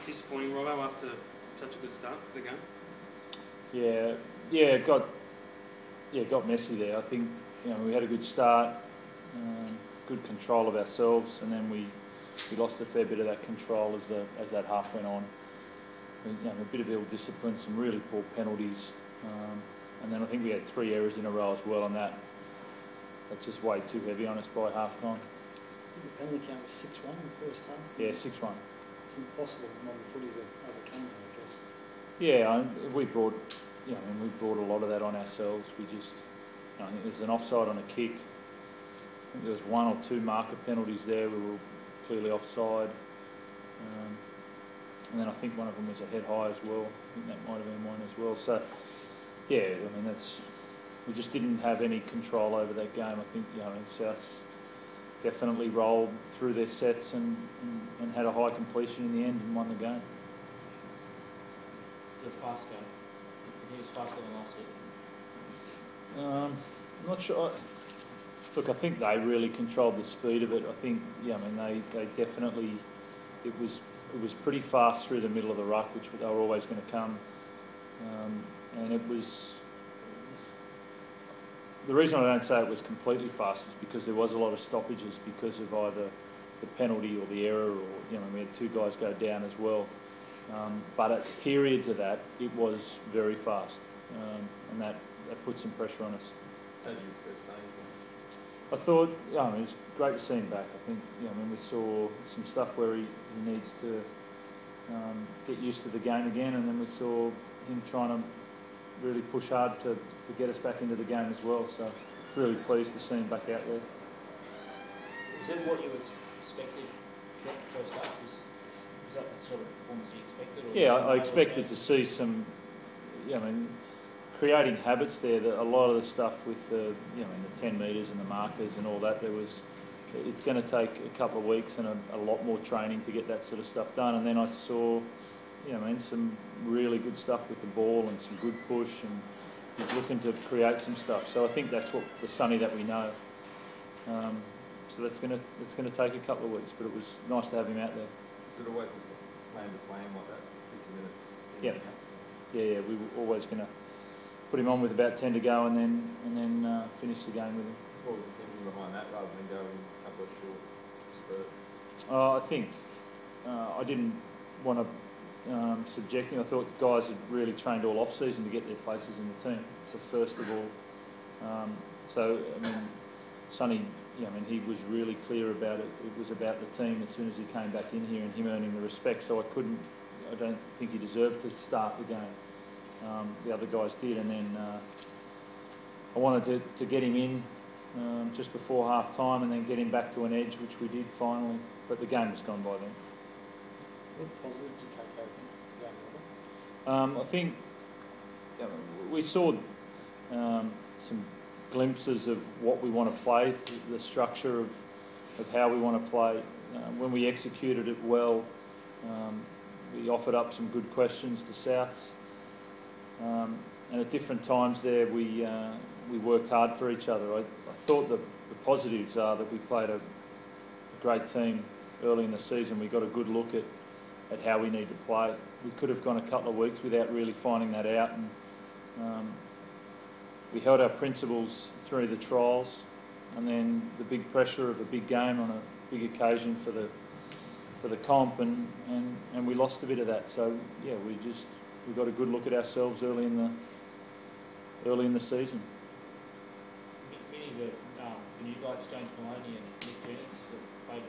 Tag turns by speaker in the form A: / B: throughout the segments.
A: disappointing, Robbo, after such a good start to the game?
B: Yeah, it got messy there. I think we had a good start, good control of ourselves, and then we lost a fair bit of that control as that half went on. A bit of ill discipline, some really poor penalties, and then I think we had 3 errors in a row as well, and that just weighed too heavy on us by half time.
C: I think the penalty count was 6-1 in the first half.
B: Yeah, 6-1.
C: It's impossible in modern footy to overcome that, I guess.
B: Yeah, we brought a lot of that on ourselves. We just, I think there's an offside on a kick. I think there was 1 or 2 marker penalties there. We were clearly offside. And then I think one of them was a head high as well. I think that might have been one as well. So, yeah, I mean, we just didn't have any control over that game. I think, Souths definitely rolled through their sets and had a high completion in the end and won the game.
D: It's a fast game. I think it's faster than last season.
B: I'm not sure. Look, I think they really controlled the speed of it. I think, they definitely, it was pretty fast through the middle of the ruck, which they were always going to come. And it was, the reason I don't say it was completely fast is because there was a lot of stoppages because of either the penalty or the error, or, we had 2 guys go down as well. But at periods of that, it was very fast, and that put some pressure on us.
E: How did you assess that?
B: I thought, it was great to see him back. I think, we saw some stuff where he needs to get used to the game again, and then we saw him trying to really push hard to get us back into the game as well. So, really pleased to see him back out there.
D: Is that what you expected, Trent, first half? Was that the sort of performance you expected? Or
B: yeah, I expected to see some, creating habits there. A lot of the stuff with the 10 metres and the markers and all that, it's going to take a couple of weeks and a lot more training to get that sort of stuff done. And then I saw, some really good stuff with the ball and some good push, and he's looking to create some stuff. So I think that's what the Sonny that we know. So that's going to take a couple of weeks, but it was nice to have him out there.
E: Is it always a plan to play him like that for 50 minutes?
B: Yeah. We were always going to put him on with about 10 to go, and then finish the game with him.
E: What was the thinking behind that, rather than going a couple of short spurts?
B: I think I didn't want to subject him. I thought the guys had really trained all off-season to get their places in the team. So first of all, Sonny, he was really clear about it. It was about the team as soon as he came back in here and him earning the respect. So I don't think he deserved to start the game. The other guys did, and then I wanted to get him in just before half time and then get him back to an edge, which we did finally, but the game was gone by then.
C: What positive did you take out of the game, Robert?
B: I think we saw some glimpses of what we want to play, the structure of how we want to play. When we executed it well, we offered up some good questions to Souths. And at different times there, we worked hard for each other. I thought the positives are that we played a great team early in the season. We got a good look at how we need to play. We could have gone a couple of weeks without really finding that out, and we held our principles through the trials, and then the big pressure of a big game on a big occasion for the comp, and we lost a bit of that. So yeah, we got a good look at ourselves early in the season.
D: Many of the new guys, James Maloney and Nick Jennings, played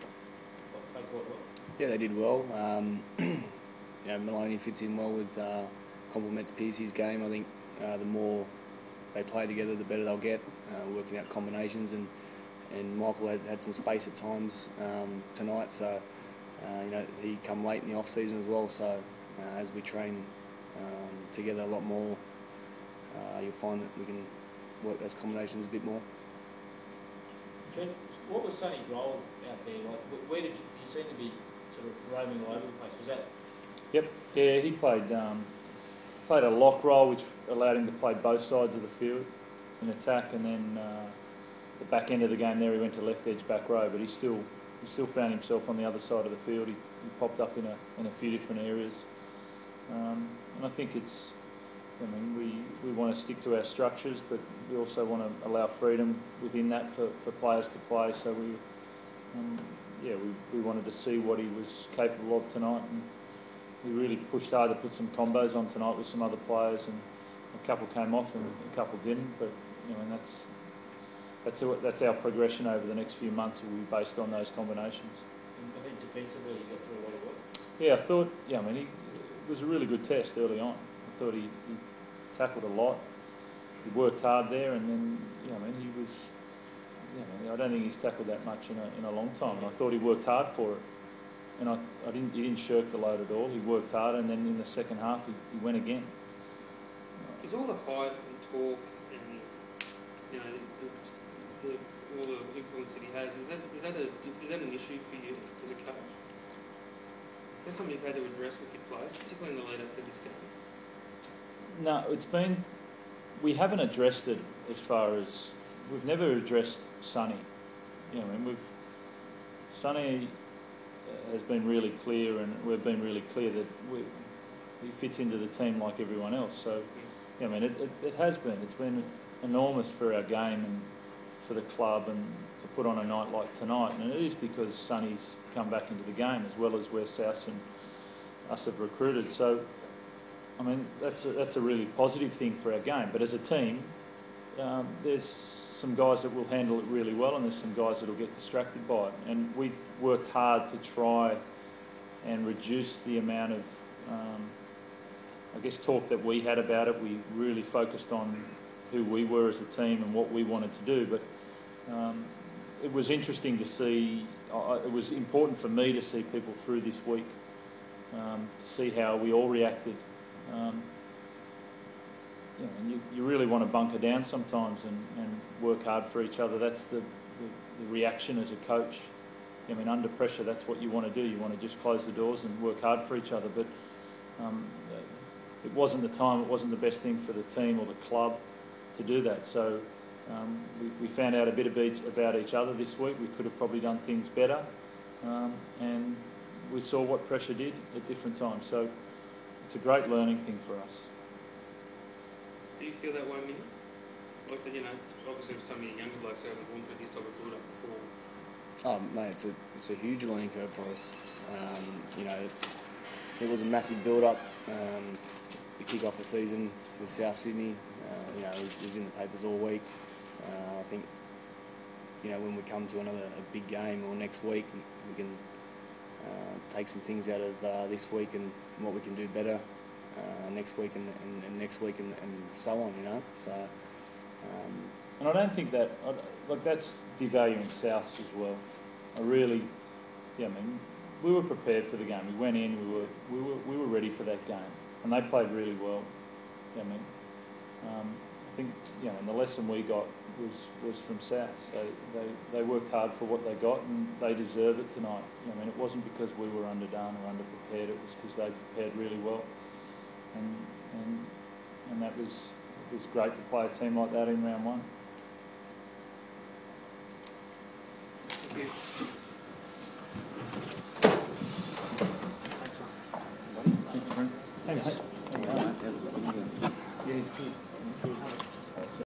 D: quite well.
F: Yeah, they did well. Maloney fits in well with complements Piercy's game. I think the more they play together, the better they'll get, working out combinations. And Michael had some space at times tonight, so he come late in the off season as well. So as we train together a lot more, you'll find that we can work those combinations a bit more.
D: Trent, what was Sonny's role out there? Like, where did he seem to be sort of roaming all over the place? Was that?
B: Yep. Yeah, he played a lock role, which allowed him to play both sides of the field in attack, and then the back end of the game there he went to left edge back row, but he still found himself on the other side of the field. He popped up in a few different areas, and I think it's. I mean, we want to stick to our structures, but we also want to allow freedom within that for players to play. So we wanted to see what he was capable of tonight, and we really pushed hard to put some combos on tonight with some other players, and a couple came off and a couple didn't. But and that's our progression over the next few months will be based on those combinations.
D: And I think defensively you got through a lot of work.
B: Yeah, I thought. Yeah, I mean, it was a really good test early on. I thought he tackled a lot. He worked hard there, and then he was. I don't think he's tackled that much in a long time. And I thought he worked hard for it, and he didn't shirk the load at all. He worked hard, and then in the second half he went again.
A: Is all the hype and talk and all the influence that he has, is that an issue for you as a coach? Is that something you've had to address with your players, particularly in the lead up to this game?
B: No, we haven't addressed it as far as, we've never addressed Sonny. Sonny has been really clear, and we've been really clear that he fits into the team like everyone else. So, it has been. It's been enormous for our game and for the club, and to put on a night like tonight. And it is because Sonny's come back into the game, as well as where South and us have recruited. So, that's a really positive thing for our game. But as a team, there's some guys that will handle it really well, and there's some guys that will get distracted by it. And we worked hard to try and reduce the amount of, talk that we had about it. We really focused on who we were as a team and what we wanted to do. But it was interesting to see. It was important for me to see people through this week, to see how we all reacted. And you really want to bunker down sometimes and work hard for each other. That's the reaction as a coach. Under pressure, that's what you want to do. You want to just close the doors and work hard for each other. But it wasn't the time, it wasn't the best thing for the team or the club to do that. So we found out a bit about each other this week. We could have probably done things better. And we saw what pressure did at different times. So it's a great learning thing for us.
A: Do you feel that way, Minnie? Like that, obviously some of your younger blokes haven't gone through this type of build-up before.
F: Oh, mate, it's a huge learning curve for us. It was a massive build-up. The kick-off the season with South Sydney, it was in the papers all week. I think, when we come to a big game or next week, we can take some things out of this week and what we can do better next week and next week and so on, So.
B: And I don't think that, that's devaluing Souths as well. We were prepared for the game. We went in, we were ready for that game, and they played really well. I think, and the lesson we got was from South. So they worked hard for what they got, and they deserve it tonight. It wasn't because we were underdone or underprepared. It was because they prepared really well, and that was. It was great to play a team like that in round one.
A: Thank you.